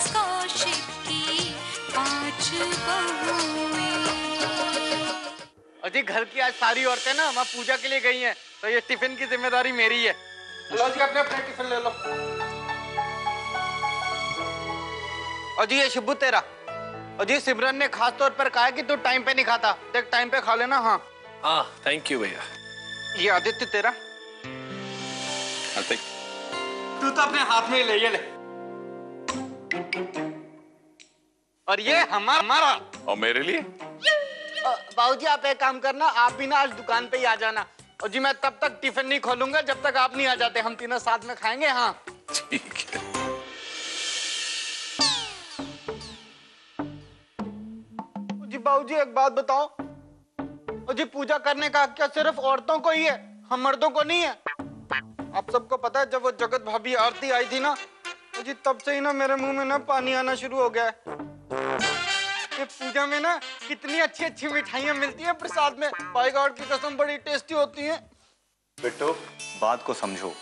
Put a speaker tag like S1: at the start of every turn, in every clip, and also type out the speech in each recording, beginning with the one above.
S1: कौशिक की 5 बहुएं।
S2: अजी घर की आज सारी औरतें ना वहाँ पूजा के लिए गई हैं, तो ये टिफिन की जिम्मेदारी मेरी है। लो जी अपने अपने टिफिन ले लो। अजी ये शिब्बू तेरा। अजी सिमरन ने खास तौर पर कहा है कि तू टाइम पे नहीं खाता, देख टाइम पे खा लेना। हाँ
S3: हाँ थैंक यू भैया।
S2: ये आदित्य तेरा। तू तो अपने हाथ में ही ले, ये ले। और ये हमारा।
S4: और मेरे लिए?
S2: बाबूजी आप एक काम करना, आप भी ना आज दुकान पे ही आ जाना। और जी मैं तब तक टिफिन नहीं खोलूंगा जब तक आप नहीं आ जाते, हम तीनों साथ में खाएंगे। हाँ
S4: ठीक है।
S2: जी बाबूजी एक बात बताओ, जी पूजा करने का हक क्या सिर्फ औरतों को ही है, हम मर्दों को नहीं है? आप सबको पता है जब वो जगत भाभी आरती आई थी ना, जी तब से ही ना मेरे मुंह में ना पानी आना शुरू हो गया है। ये पूजा में ना कितनी अच्छी अच्छी मिठाइयाँ मिलती हैं प्रसाद में, भाई गॉड की कसम बड़ी टेस्टी होती हैं।
S5: बिट्टू बात को समझो,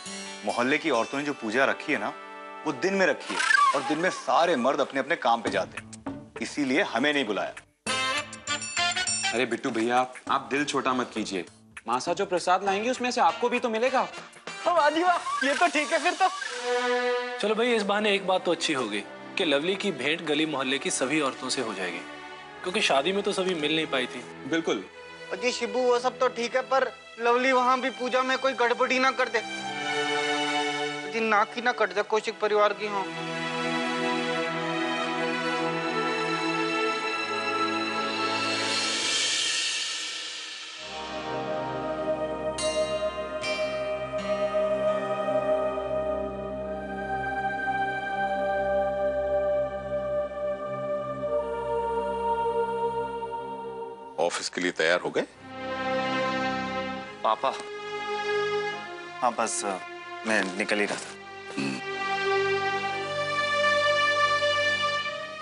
S5: मोहल्ले की औरतों ने जो पूजा रखी है ना वो दिन में रखी है, और दिन में सारे मर्द अपने अपने काम पे जाते हैं, इसीलिए हमें नहीं बुलाया।
S6: अरे बिट्टू भैया आप दिल छोटा मत कीजिए, मासा जो प्रसाद लाएंगे उसमें से आपको भी तो मिलेगा।
S2: वाह जी वाह, ये तो ठीक है फिर तो।
S3: चलो भाई इस बहाने एक बात तो अच्छी हो गई कि लवली की भेंट गली मोहल्ले की सभी औरतों से हो जाएगी, क्योंकि शादी में तो सभी मिल नहीं पाई थी।
S6: बिल्कुल।
S2: जी शिबू वो सब तो ठीक है, पर लवली वहाँ भी पूजा में कोई गड़बड़ी ना कर दे, जी नाक ही ना कट जाए कौशिक परिवार की। हाँ
S4: ऑफिस के लिए तैयार हो गए?
S5: पापा हाँ बस मैं निकल ही रहा था।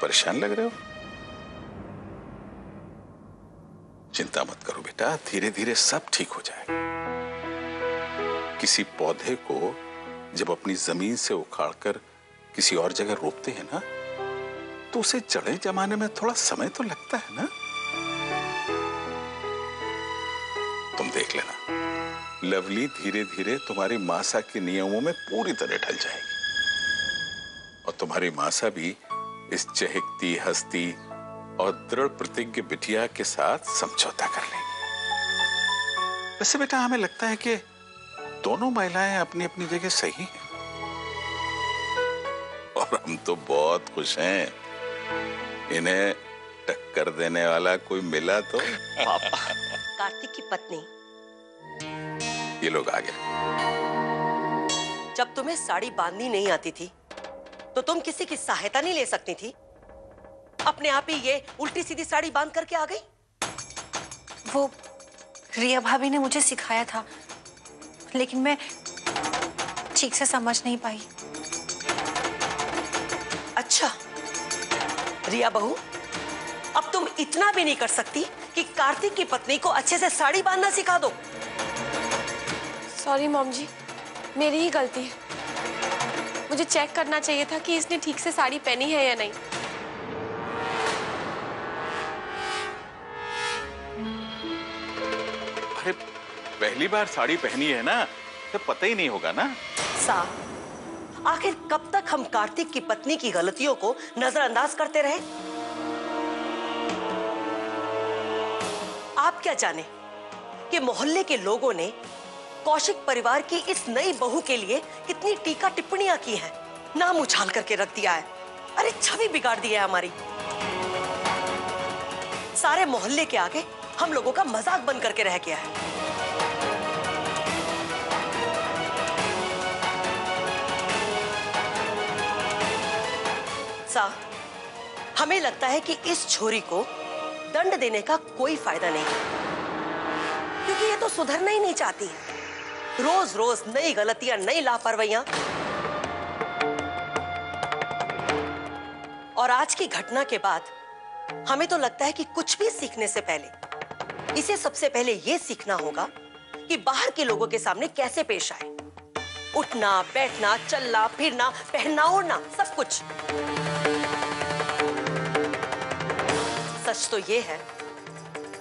S4: परेशान लग रहे हो? चिंता मत करो बेटा, धीरे धीरे सब ठीक हो जाएगा। किसी पौधे को जब अपनी जमीन से उखाड़कर किसी और जगह रोपते हैं ना, तो उसे जड़ें जमाने में थोड़ा समय तो लगता है ना। तुम देख लेना, लवली धीरे धीरे तुम्हारी मासा के नियमों में पूरी तरह ढल जाएगी, और तुम्हारी मासा भी इस चहकती हंसती और दृढ़ प्रतिज्ञ बिटिया के साथ समझौता कर लेंगे। वैसे बेटा हमें लगता है कि दोनों महिलाएं अपनी अपनी जगह सही हैं, और हम तो बहुत खुश हैं इन्हें टक्कर देने वाला कोई मिला तो।
S7: पापा कार्तिक की पत्नी,
S4: ये लोग आ गए।
S7: जब तुम्हें साड़ी बांधनी नहीं आती थी तो तुम किसी की सहायता नहीं ले सकती थी? अपने आप ही ये उल्टी सीधी साड़ी बांध करके आ गई।
S8: वो रिया भाभी ने मुझे सिखाया था, लेकिन मैं ठीक से समझ नहीं पाई।
S7: अच्छा रिया बहू, अब तुम इतना भी नहीं कर सकती कि कार्तिक की पत्नी को अच्छे से साड़ी बांधना सिखा दो?
S9: सॉरी मॉम जी, मेरी ही गलती है। मुझे चेक करना चाहिए था कि इसने ठीक से साड़ी पहनी है या नहीं।
S4: अरे पहली बार साड़ी पहनी है ना, तो पता ही नहीं होगा ना।
S7: सा, आखिर कब तक हम कार्तिक की पत्नी की गलतियों को नजरअंदाज करते रहे? आप क्या जाने कि मोहल्ले के लोगों ने कौशिक परिवार की इस नई बहू के लिए कितनी टीका टिप्पणियां की हैं, नाम उछाल करके रख दिया है। अरे छवि बिगाड़ दी है हमारी। सारे मोहल्ले के आगे हम लोगों का मजाक बन करके रह गया है। सा, हमें लगता है कि इस छोरी को दंड देने का कोई फायदा नहीं, क्योंकि ये तो सुधरना ही नहीं चाहती। रोज रोज नई गलतियां, नई लापरवाहियां। और आज की घटना के बाद हमें तो लगता है कि कुछ भी सीखने से पहले इसे सबसे पहले यह सीखना होगा कि बाहर के लोगों के सामने कैसे पेश आए। उठना, बैठना, चलना, फिरना, पहनना, ओढ़ना, सब कुछ। सच तो ये है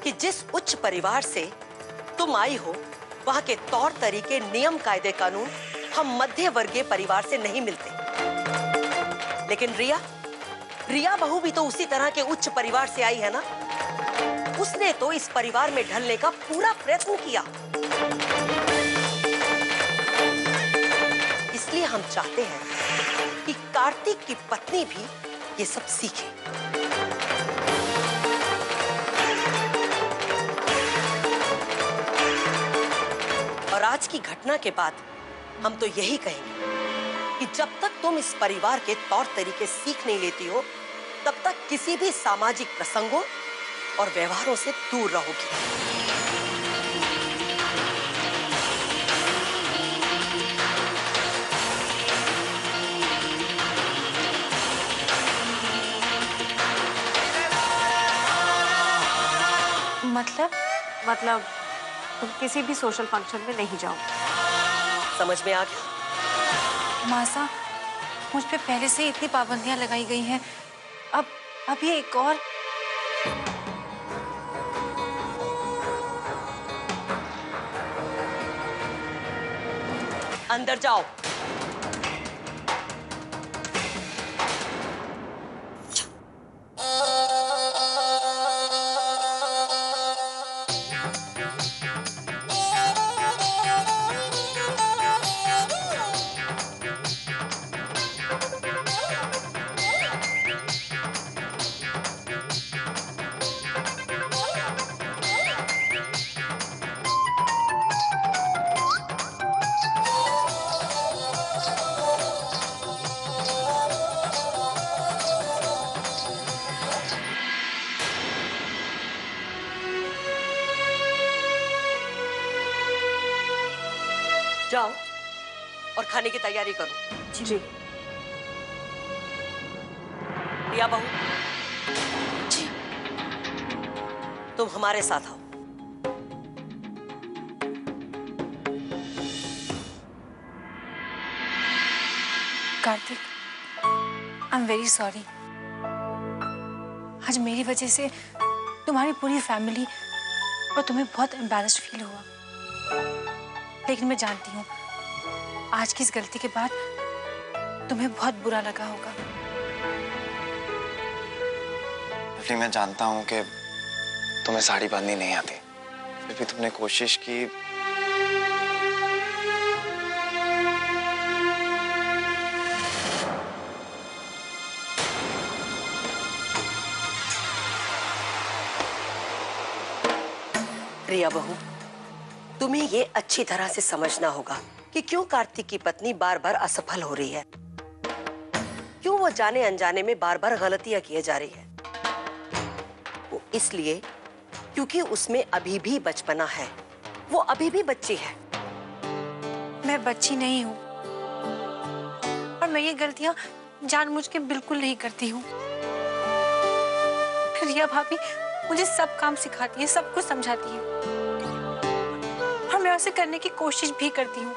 S7: कि जिस उच्च परिवार से तुम आई हो, वहां के तौर तरीके, नियम, कायदे, कानून हम मध्य वर्गीय परिवार से नहीं मिलते। लेकिन रिया बहू भी तो उसी तरह के उच्च परिवार से आई है ना। उसने तो इस परिवार में ढलने का पूरा प्रयत्न किया। इसलिए हम चाहते हैं कि कार्तिक की पत्नी भी ये सब सीखे। और आज की घटना के बाद हम तो यही कहेंगे कि जब तक तुम इस परिवार के तौर तरीके सीख नहीं लेती हो, तब तक किसी भी सामाजिक प्रसंगों और व्यवहारों से दूर रहोगी।
S8: मतलब
S9: तुम किसी भी सोशल फंक्शन में नहीं जाओ।
S7: समझ में आ गया?
S8: मासा, मुझ पे पहले से इतनी पाबंदियां लगाई गई हैं, अब ये एक और।
S7: अंदर जाओ। जाओ और खाने की तैयारी करो।
S9: जी।
S7: रिया बहू, तुम हमारे साथ आओ।
S8: Kartik, I am very sorry. आज मेरी वजह से तुम्हारी पूरी फैमिली और तुम्हें बहुत एम्बैरेस्ड फील हुआ। लेकिन मैं जानती हूँ आज की इस गलती के बाद तुम्हें बहुत बुरा लगा होगा।
S10: लवली, मैं जानता हूँ कि तुम्हें साड़ी बांधनी नहीं आती, फिर भी तुमने कोशिश की।
S7: रिया बहू, तुम्हें ये अच्छी तरह से समझना होगा कि क्यों कार्तिक की पत्नी बार बार असफल हो रही है, क्यों वो जाने अनजाने में बार बार गलतियां किए जा रही है। वो इसलिए क्योंकि उसमें अभी भी बचपना है, वो अभी भी बच्ची है।
S8: मैं बच्ची नहीं हूँ और मैं ये गलतियां जानबूझ के बिल्कुल नहीं करती हूँ। रिया भाभी मुझे सब काम सिखाती है, सब कुछ समझाती है और मैं उसे करने की कोशिश भी करती हूँ।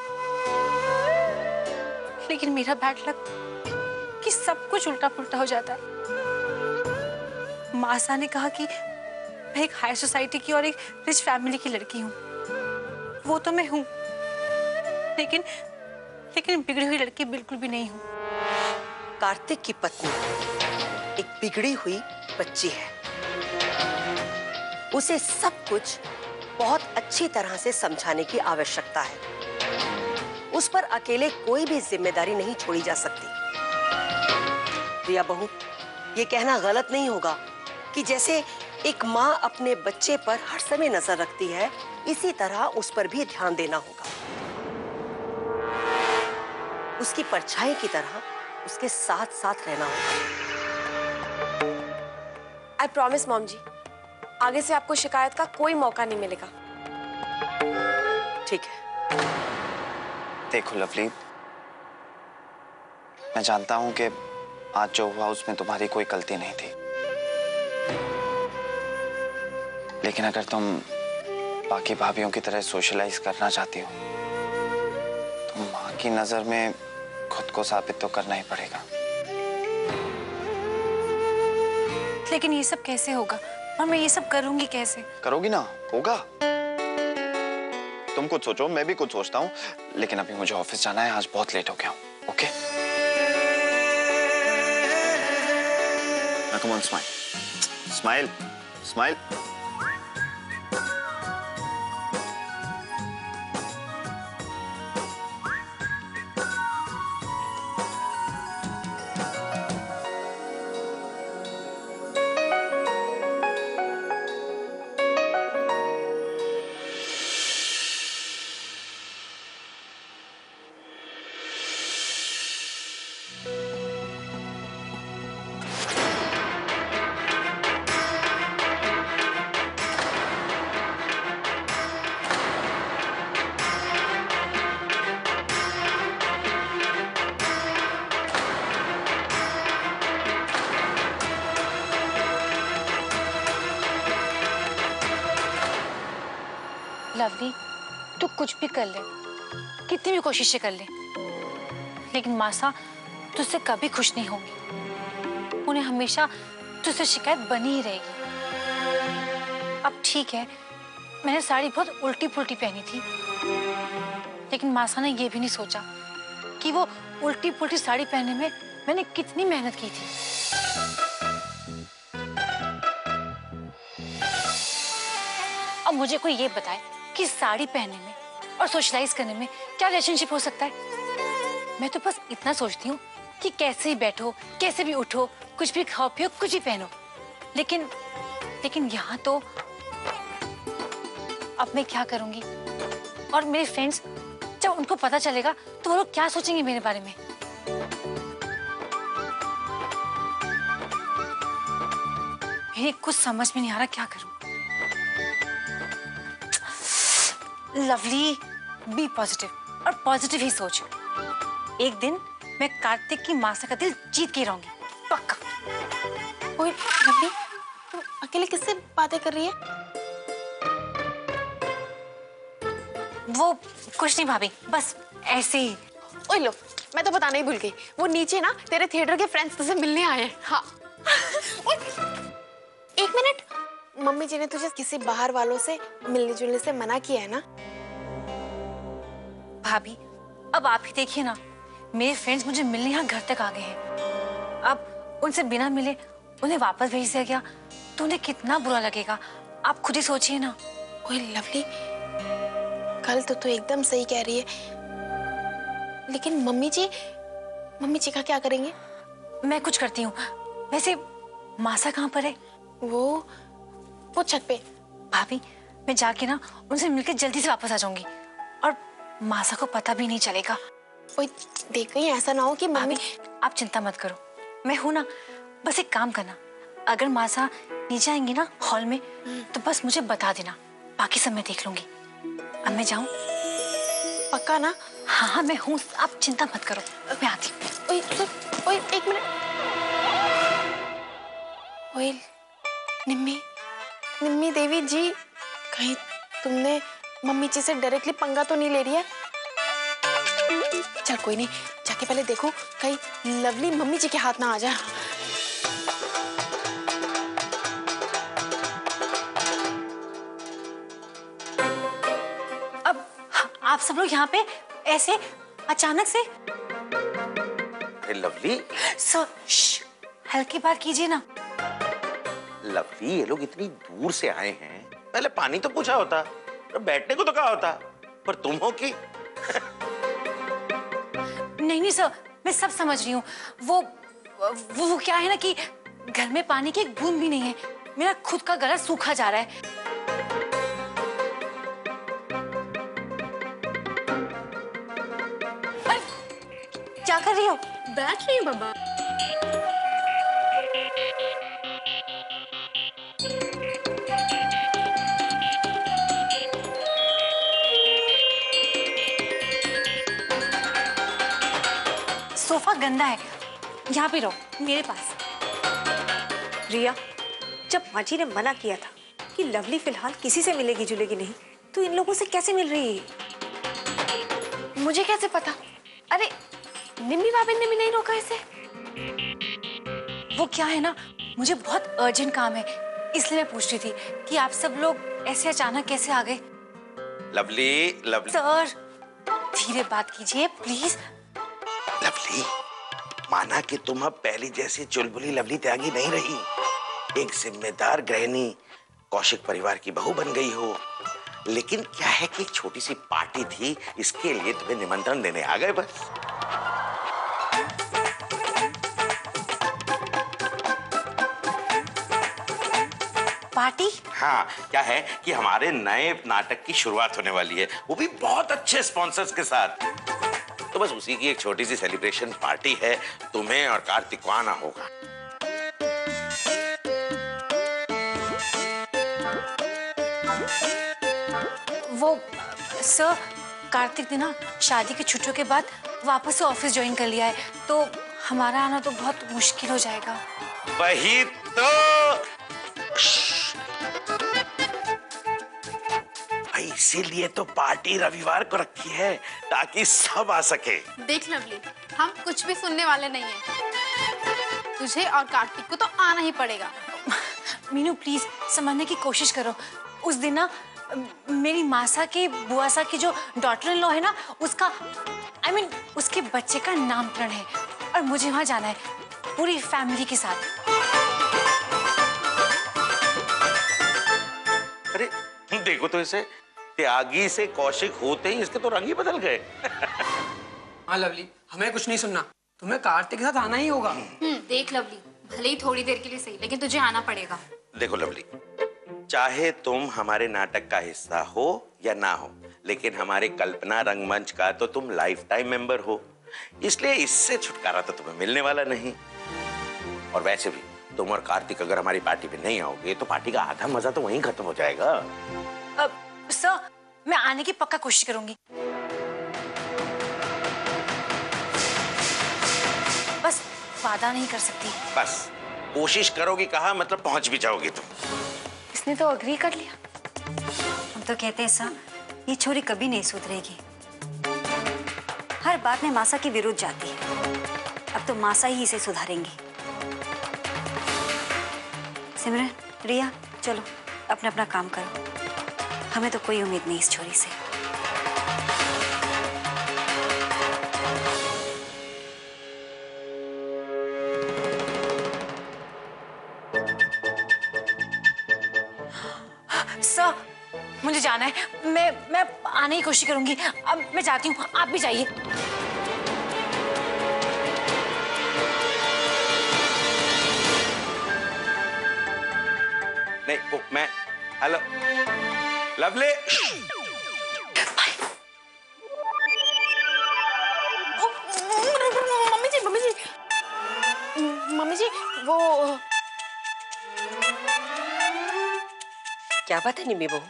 S8: लेकिन मेरा बैड लक कि सब कुछ उल्टा पुल्टा हो जाता है। मासा ने कहा कि मैं एक हाई सोसाइटी की और एक रिच फैमिली की लड़की हूँ। वो तो मैं हूँ, लेकिन बिगड़ी हुई लड़की बिल्कुल भी नहीं हूँ।
S7: कार्तिक की पत्नी एक बिगड़ी हुई बच्ची है। उसे सब कुछ बहुत अच्छी तरह से समझाने की आवश्यकता है। उस पर अकेले कोई भी जिम्मेदारी नहीं छोड़ी जा सकती। रिया बहू, ये कहना गलत नहीं होगा कि जैसे एक माँ अपने बच्चे पर हर समय नजर रखती है, इसी तरह उस पर भी ध्यान देना होगा। उसकी परछाई की तरह उसके साथ साथ रहना होगा।
S9: आई प्रॉमिस मॉम जी, आगे से आपको शिकायत का कोई मौका नहीं मिलेगा।
S7: ठीक है।
S10: देखो लवली, मैं जानता हूं कि आज जो हुआ उसमें तुम्हारी कोई गलती नहीं थी, लेकिन अगर तुम बाकी भाभीयों की तरह सोशलाइज करना चाहती हो तो माँ की नजर में खुद को साबित तो करना ही पड़ेगा।
S8: लेकिन ये सब कैसे होगा और मैं ये सब करूंगी कैसे?
S10: करोगी ना, होगा। तुम कुछ सोचो, मैं भी कुछ सोचता हूँ, लेकिन अभी मुझे ऑफिस जाना है, आज बहुत लेट हो गया हूँ। Okay? Now come on, smile. Smile. Smile.
S8: Lovely, तू कुछ भी कर ले, कितनी भी कोशिशें कर ले, लेकिन मासा तुझसे कभी खुश नहीं होंगी। उन्हें हमेशा तुझसे शिकायत बनी ही रहेगी। अब ठीक है, मैंने साड़ी बहुत उल्टी पुल्टी पहनी थी, लेकिन मासा ने यह भी नहीं सोचा कि वो उल्टी पुल्टी साड़ी पहनने में मैंने कितनी मेहनत की थी। अब मुझे कोई ये बताए कि साड़ी पहनने में और सोशलाइज करने में क्या रिलेशनशिप हो सकता है? मैं तो बस इतना सोचती हूँ कि कैसे ही बैठो, कैसे भी उठो, कुछ भी खाओ पियो, कुछ भी पहनो, लेकिन यहाँ तो अब मैं क्या करूंगी? और मेरे फ्रेंड्स, जब उनको पता चलेगा तो वो लोग क्या सोचेंगे मेरे बारे में? मेरे कुछ समझ में नहीं आ रहा क्या करूं। लवली, बी पॉजिटिव और पॉजिटिव ही सोच। एक दिन मैं कार्तिक की मासा का दिल जीत के रहूंगी, पक्का।
S9: ओए लवली, तुम अकेले किससे बातें कर रही है?
S8: वो कुछ नहीं भाभी, बस ऐसे ही।
S9: ओए लो, मैं तो बताना ही भूल गई, वो नीचे ना तेरे थिएटर के फ्रेंड्स तुझसे मिलने आए हैं। हाँ। एक मिनट, मम्मी जी ने तुझे किसी बाहर वालों से मिलने जुलने से मना किया है ना?
S8: भाभी, अब आप ही देखिए ना, मेरे फ्रेंड्स मुझे मिलने यहाँ घर तक आ गए हैं। अब उनसे बिना मिले उन्हें वापस भेज दिया गया तो उन्हें कितना बुरा लगेगा, आप खुद ही सोचिए ना।
S9: ओए लवली, कल तो तू एकदम सही कह रही है, लेकिन मम्मी जी का क्या करेंगे?
S8: मैं कुछ करती हूँ। वैसे मासा कहाँ पर है?
S9: वो छत पे।
S8: भाभी, मैं जाके ना उनसे मिलकर जल्दी से वापस आ जाऊंगी और मासा को पता भी नहीं चलेगा।
S9: ओए देख, कहीं ऐसा ना हो कि मम्मी।
S8: आप चिंता मत करो, मैं हूं ना। बस एक काम करना, अगर मासा नीचे आएंगी ना हॉल में, तो बस मुझे बता देना, बाकी सब मैं देख लूंगी। अब मैं जाऊं?
S9: पक्का ना?
S8: हाँ, मैं हूँ, आप चिंता मत करो, मैं आती हूँ।
S9: ओए एक मिनट। ओए निम्मी देवी जी, कहीं तुमने मम्मी जी से डायरेक्टली पंगा तो नहीं ले रही है? चल कोई नहीं, जाके पहले देखो कहीं लवली मम्मी जी के हाथ ना आ जाए।
S8: अब आप सब लोग यहाँ पे ऐसे अचानक से?
S11: अरे लवली,
S8: हल्की बात कीजिए ना।
S11: लवली, ये लोग इतनी दूर से आए हैं, पहले पानी तो पूछा होता, बैठने को तो कहा होता, पर तुम हो कि
S8: नहीं सर, मैं सब समझ रही हूँ। वो क्या है ना कि घर में पानी की एक बूंद भी नहीं है, मेरा खुद का गला सूखा जा रहा है। क्या कर रही हो?
S9: बैठ रही हूँ बाबा।
S8: सोफा गंदा है, यहाँ पे रहो, मेरे पास।
S12: रिया, जब माजी ने मना किया था कि लवली फिलहाल किसी से मिलेगी जुलेगी नहीं, तो इन लोगों से कैसे मिल रही है?
S9: मुझे कैसे पता? अरे निम्मी भाभी ने भी नहीं रोका इसे?
S8: वो क्या है ना, मुझे बहुत अर्जेंट काम है, इसलिए मैं पूछ रही थी कि आप सब लोग ऐसे अचानक कैसे आ गए।
S11: लवली, लवली
S8: सर धीरे बात कीजिए प्लीज।
S11: लवली, माना कि तुम अब पहली जैसी चुलबुली लवली त्यागी नहीं रही, एक जिम्मेदार गृहिणी कौशिक परिवार की बहू बन गई हो। लेकिन क्या है कि एक छोटी सी पार्टी थी, इसके लिए तुम्हें निमंत्रण देने आ गए बस।
S8: पार्टी?
S11: हाँ, क्या है कि हमारे नए नाटक की शुरुआत होने वाली है, वो भी बहुत अच्छे स्पॉन्सर्स के साथ। तो बस उसी की एक छोटी सी सेलिब्रेशन पार्टी है, तुम्हें और कार्तिक को आना होगा।
S8: वो सर, कार्तिक ने ना शादी की छुट्टियों के बाद वापस से ऑफिस ज्वाइन कर लिया है, तो हमारा आना तो बहुत मुश्किल हो जाएगा।
S11: वही तो इसीलिए तो पार्टी रविवार को रखी है, ताकि सब आ सके।
S13: देख लवली, हम कुछ भी सुनने वाले नहीं हैं। तुझे और कार्तिक को तो आना ही पड़ेगा।
S8: मीनू प्लीज समझने की कोशिश करो। उस दिन ना मेरी मासा की बुआसा की जो डॉटर इन लॉ है ना, उसका उसके बच्चे का नामकरण है और मुझे वहां जाना है पूरी फैमिली के साथ।
S11: अरे देखो तो इसे, त्यागी से कौशिक होते ही इसके तो रंग ही बदल गए।
S14: हाँ लवली, हमें कुछ नहीं सुनना, तुम्हें कार्तिक के साथ आना ही होगा।
S13: देख लवली, भले ही थोड़ी देर के लिए सही, लेकिन तुझे आना पड़ेगा।
S11: देखो लवली, चाहे तुम हमारे नाटक का हिस्सा हो या ना हो, लेकिन हमारे कल्पना रंगमंच का तो तुम लाइफ टाइम मेंबर हो, इसलिए इससे छुटकारा तो तुम्हें मिलने वाला नहीं। और वैसे भी तुम और कार्तिक अगर हमारी पार्टी में नहीं आओगे तो पार्टी का आधा मजा तो वहीं खत्म हो जाएगा।
S8: सर, मैं आने की पक्का कोशिश करूंगी, बस वादा नहीं कर सकती।
S11: बस कोशिश करोगी कहा, मतलब पहुंच भी जाओगी तुम।
S8: इसने तो अग्री कर लिया।
S12: हम तो कहते हैं सर, ये छोरी कभी नहीं सुधरेगी, हर बात में मासा के विरुद्ध जाती है। अब तो मासा ही इसे सुधारेंगी। सिमरन, रिया, चलो अपना अपना काम करो, हमें तो कोई उम्मीद नहीं इस छोरी से।
S8: सर, मुझे जाना है, मैं आने की कोशिश करूंगी। अब मैं जाती हूँ, आप भी जाइए।
S11: नहीं, वो मैं, हेलो लवली,
S9: मम्मी जी वो
S7: क्या बात है निम्मी बहू,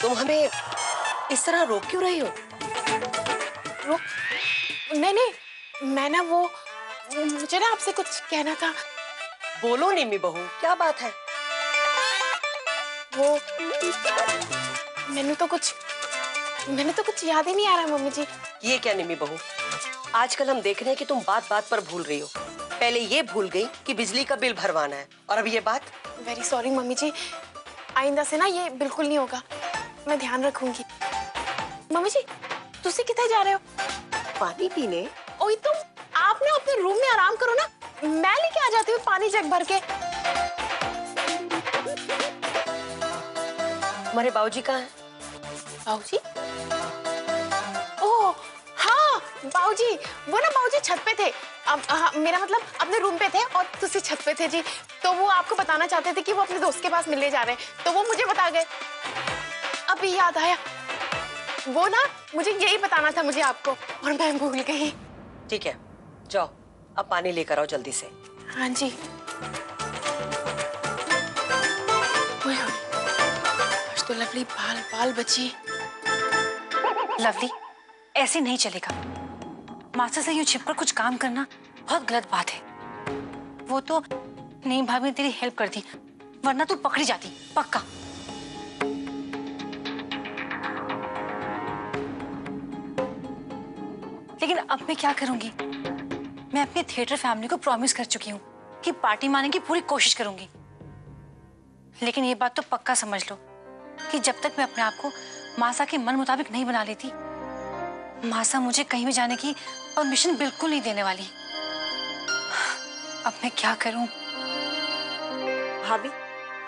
S7: तुम हमें इस तरह रोक क्यों रही हो?
S9: रोक? नहीं, मैं ना वो, मुझे ना आपसे कुछ कहना था।
S7: बोलो निम्मी बहू, क्या बात है?
S9: वो मैंने तो कुछ याद ही नहीं आ रहा मम्मी जी।
S7: ये क्या निम्मी बहू, आजकल हम देख रहे हैं कि तुम बात बात पर भूल रही हो। पहले ये भूल गई कि बिजली का बिल भरवाना है, और अब ये बात।
S9: वेरी सॉरी मम्मी जी, आइंदा से ना ये बिल्कुल नहीं होगा, मैं ध्यान रखूंगी। मम्मी जी, तुसी किधर जा रहे हो?
S7: पानी पीने।
S9: ओए तुम, आप ना अपने रूम में आराम करो ना, मैं लेके आ जाती हूँ पानी जग भर के।
S7: हमारे बाबूजी कहाँ हैं?
S9: बाबूजी? ओह हाँ, बाबूजी, वो ना बाबूजी छत पे थे। मेरा मतलब अपने रूम पे थे और तुसी छत पे थे जी। तो वो आपको बताना चाहते थे कि वो अपने दोस्त के पास मिलने जा रहे हैं, तो वो मुझे बता गए। अभी याद आया, वो ना मुझे यही बताना था मुझे आपको, और मैं भूल गई।
S7: ठीक है, जाओ अब पानी लेकर आओ जल्दी से।
S9: हाँ जी। आज तो लवली बाल बाल बची।
S8: लवली, ऐसे नहीं चलेगा। मास्टर से यूं छिपकर कुछ काम करना बहुत गलत बात है। वो तो नहीं भाभी ने तेरी हेल्प कर दी, वरना तू पकड़ी जाती पक्का। अब मैं क्या करूंगी? मैं अपनी थिएटर फैमिली को प्रॉमिस कर चुकी हूँ कि पार्टी मारने की पूरी कोशिश करूंगी। लेकिन ये बात तो पक्का समझ लो कि जब तक मैं अपने आप को मासा के मन मुताबिक नहीं बना लेती, मासा मुझे कहीं भी जाने की परमिशन बिल्कुल नहीं देने वाली। अब मैं क्या करूं?
S15: भाभी,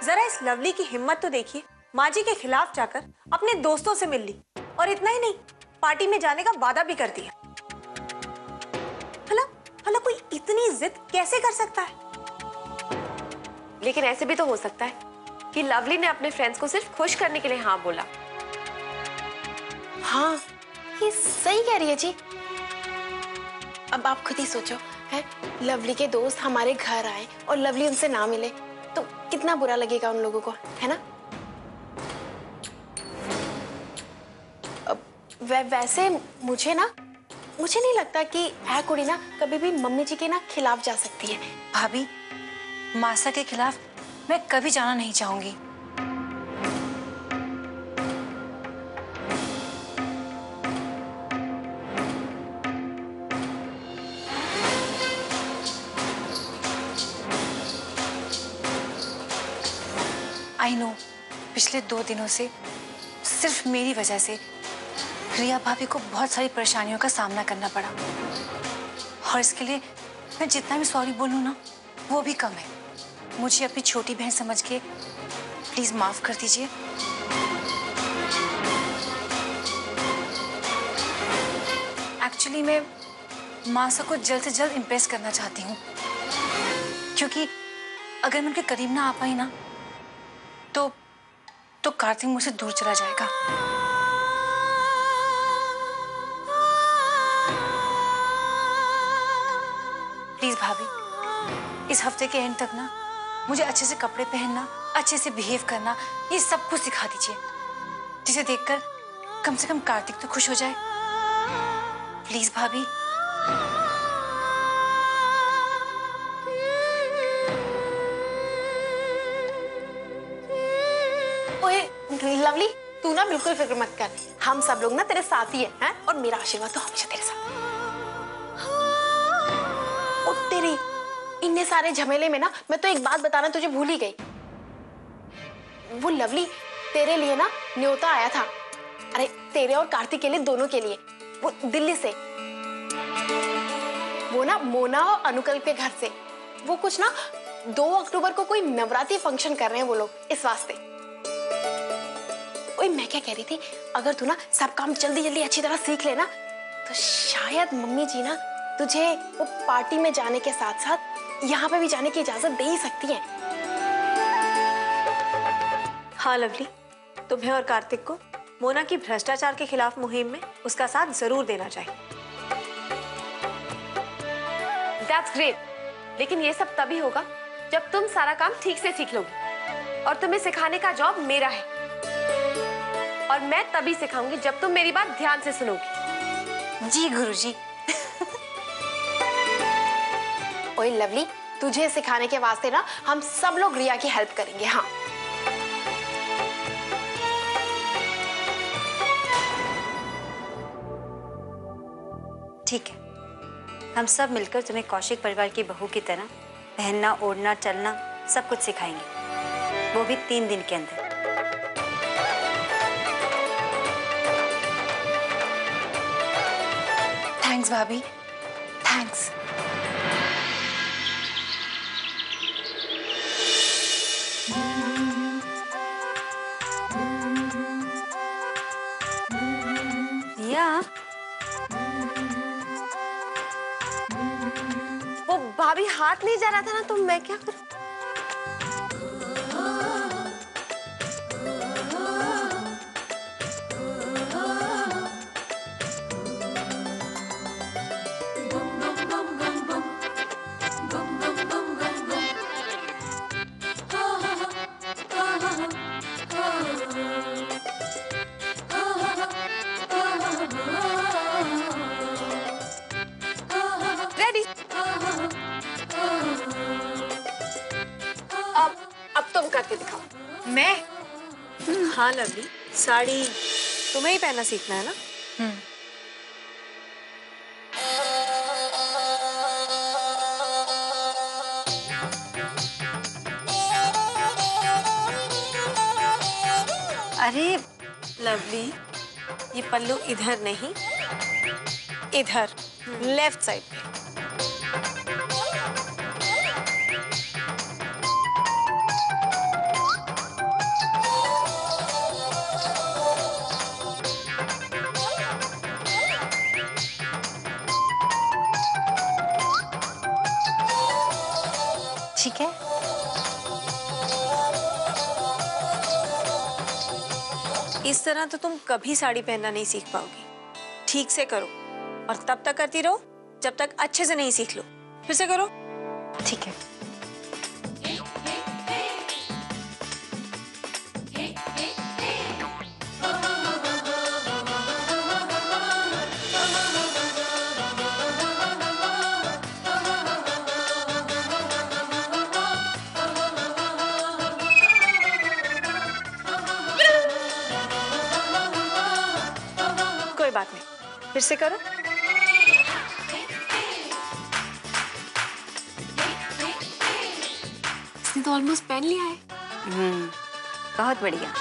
S15: जरा इस लवली की हिम्मत तो देखिए। माँ जी के खिलाफ जाकर अपने दोस्तों से मिल ली, और इतना ही नहीं, पार्टी में जाने का वादा भी कर दिया। भला भला कोई इतनी जिद कैसे कर सकता है?
S16: लेकिन ऐसे भी तो हो सकता है कि लवली ने अपने फ्रेंड्स को सिर्फ खुश करने के लिए हाँ बोला।
S9: हाँ, ये सही कह रही है जी। अब आप खुद ही सोचो, है लवली के दोस्त हमारे घर आए और लवली उनसे ना मिले तो कितना बुरा लगेगा उन लोगों को, है ना? अब वैसे मुझे नहीं लगता कि है कुड़ी ना कभी भी मम्मी जी के ना खिलाफ जा सकती है।
S8: भाभी, मासा के खिलाफ मैं कभी जाना नहीं चाहूंगी। आई नो, पिछले 2 दिनों से सिर्फ मेरी वजह से रिया भाभी को बहुत सारी परेशानियों का सामना करना पड़ा, और इसके लिए मैं जितना भी सॉरी बोलूं ना वो भी कम है। मुझे अपनी छोटी बहन समझ के प्लीज माफ कर दीजिए। एक्चुअली मैं मासा को जल्द से जल्द इम्प्रेस करना चाहती हूँ, क्योंकि अगर मैं उनके करीब ना आ पाई ना तो कार्तिक मुझसे दूर चला जाएगा। प्लीज भाभी, इस हफ्ते के एंड तक ना मुझे अच्छे से कपड़े पहनना, अच्छे से बिहेव करना, ये सब कुछ सिखा दीजिए, जिसे देखकर कम से कम कार्तिक तो खुश हो जाए। प्लीज भाभी।
S9: लवली, तू ना बिल्कुल फिक्र मत कर, हम सब लोग ना तेरे साथ ही हैं, और मेरा आशीर्वाद तो हमेशा तेरे साथ। ओ तेरी इतने सारे झमेले में ना मैं तो एक बात बताना तुझे भूल ही गई। वो लवली तेरे लिए ना न्योता आया था, अरे तेरे और कार्तिक के लिए, दोनों के लिए, वो दिल्ली से, वो ना मोना और अनुकल्प के घर से। वो कुछ ना 2 अक्टूबर को कोई नवरात्रि फंक्शन कर रहे हैं वो लोग, इस वास्ते। ओए मैं क्या कह रही थी, अगर तू ना सब काम जल्दी जल्दी अच्छी तरह सीख लेना तो शायद मम्मी जी ना तुझे वो पार्टी में जाने के साथ साथ यहाँ पे भी जाने की इजाजत दे ही सकती है।
S15: हाँ लवली, तुम्हें और कार्तिक को मोना की भ्रष्टाचार के खिलाफ मुहिम में उसका साथ जरूर देना चाहिए।
S16: That's great, लेकिन ये सब तभी होगा जब तुम सारा काम ठीक से सीख लोगी, और तुम्हें सिखाने का जॉब मेरा है, और मैं तभी सिखाऊंगी जब तुम मेरी बात ध्यान से सुनोगी।
S8: जी गुरुजी।
S9: ओए लवली, तुझे सिखाने के वास्ते ना हम सब लोग रिया की हेल्प करेंगे। हाँ
S12: ठीक है, हम सब मिलकर तुम्हें कौशिक परिवार की बहू की तरह पहनना, ओढ़ना, चलना सब कुछ सिखाएंगे, वो भी 3 दिन के अंदर।
S8: थैंक्स भाभी, थैंक्स।
S15: या
S16: वो भाभी हाथ नहीं जा रहा था ना, तो मैं क्या करूं? रेडी। अब तुम करके दिखाओ।
S15: मैं? हाँ लवली, साड़ी तुम्हें ही पहनना सीखना है ना? अरे लवली, ये पल्लू इधर नहीं, इधर लेफ्ट साइड पे।
S8: ठीक है।
S15: इस तरह तो तुम कभी साड़ी पहनना नहीं सीख पाओगी। ठीक से करो और तब तक करती रहो जब तक अच्छे से नहीं सीख लो। फिर से करो।
S8: ठीक है।
S15: कोई बात नहीं, फिर से करो।
S16: इसने तो ऑलमोस्ट पहन लिया है।
S12: बहुत बढ़िया।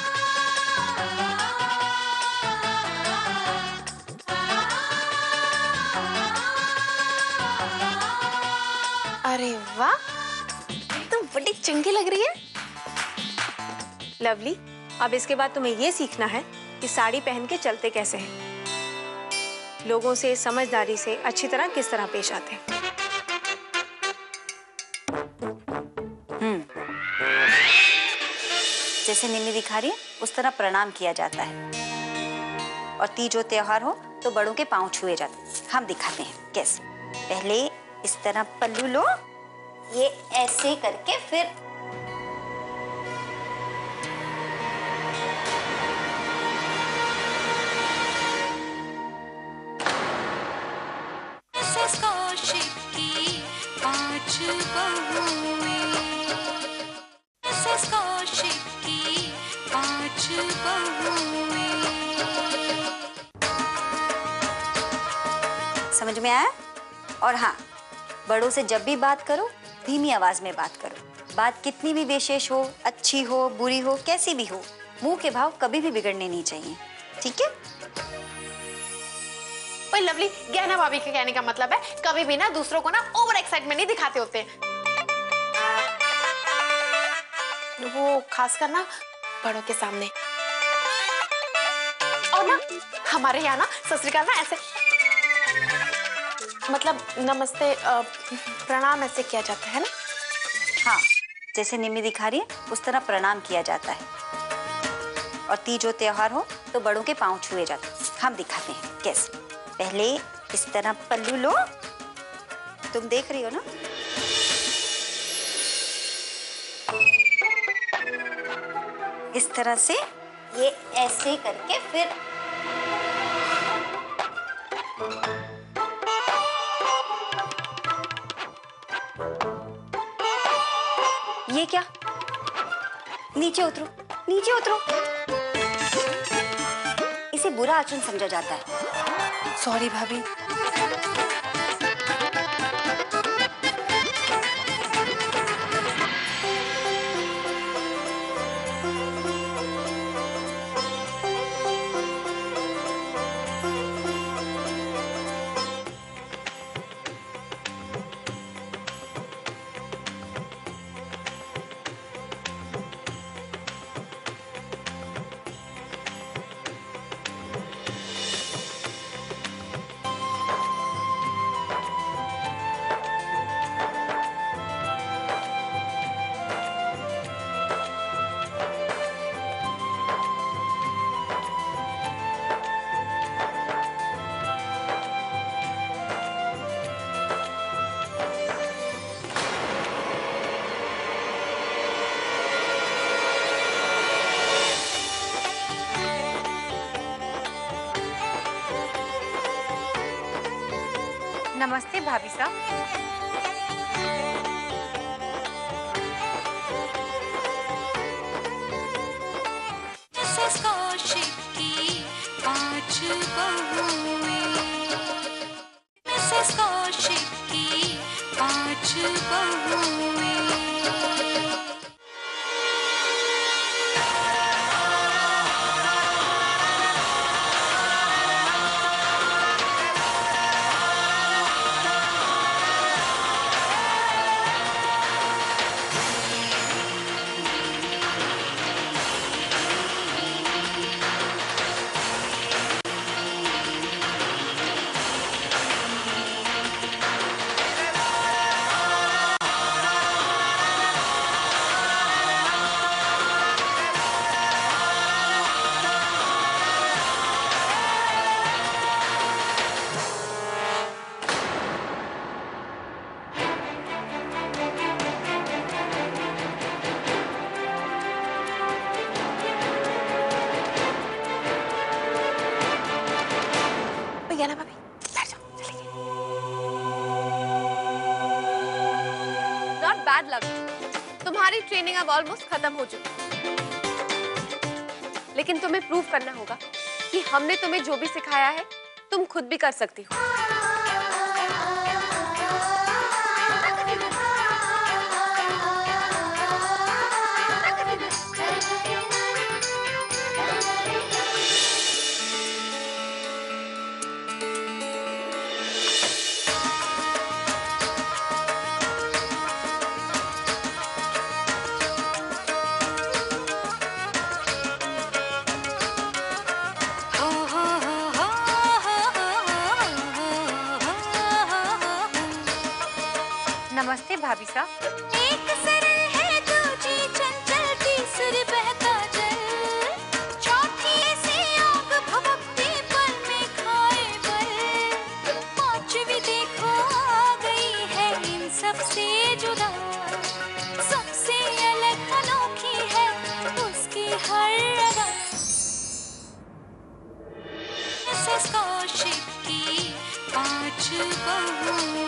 S16: अरे वाह, तुम बड़ी चंगी लग रही है।
S15: लवली, अब इसके बाद तुम्हें ये सीखना है कि साड़ी पहन के चलते कैसे हैं, लोगों से समझदारी से अच्छी तरह किस तरह पेश आते हैं।
S12: जैसे निम्मी दिखा रही है उस तरह प्रणाम किया जाता है। और तीज और त्योहार हो तो बड़ों के पांव छुए जाते हैं। हम दिखाते हैं कैसे। पहले इस तरह पल्लू लो, ये ऐसे करके फिर
S1: कौशिक की 5 बहुएं, कौशिक की 5 बहुएं।
S12: समझ में आया? और हाँ, बड़ों से जब भी बात करो धीमी आवाज में बात करो। बात कितनी भी विशेष हो, अच्छी हो, बुरी हो, कैसी भी हो, मुंह के भाव कभी भी बिगड़ने नहीं चाहिए। ठीक है?
S9: ओए लवली, गहना भाभी के कहने का मतलब है कभी भी ना दूसरों को ना ओवर एक्साइटमेंट नहीं दिखाते होते। वो खासकर ना बड़ों के सामने। और ना हमारे यहाँ ना सत श्री अकाल ना ऐसे, मतलब नमस्ते प्रणाम ऐसे किया जाता है ना।
S12: हाँ, जैसे निम्मी दिखा रही है उस तरह प्रणाम किया जाता है। और तीज और त्योहार हो तो बड़ों के पांव छुए जाते हैं। हम दिखाते हैं कैसे। पहले इस तरह पल्लू लो, तुम देख रही हो ना। इस तरह से ये ऐसे करके फिर ये क्या, नीचे उतरो, नीचे उतरो। इसे बुरा आचरण समझा जाता है।
S8: सॉरी भाभी। नमस्ते भाभी साहब।
S1: कौशिक की 5 बहुएं, कौशिक की 5 बहुएं।
S16: तुम्हारी ट्रेनिंग अब ऑलमोस्ट खत्म हो चुकी है, लेकिन तुम्हें प्रूव करना होगा कि हमने तुम्हें जो भी सिखाया है तुम खुद भी कर सकती हो।
S8: नमस्ते भाभी साहब।
S1: एक सरल है दूजी चंचल, तीसरी बहता जल, चौथी ऐसी आग भभकती पल में खाए बल, पांचवी देखो आ गई है इन सबसे जुदा, सबसे अलग अनोखी है उसकी हर अदा। मिसेस कौशिक की 5 बहुएं।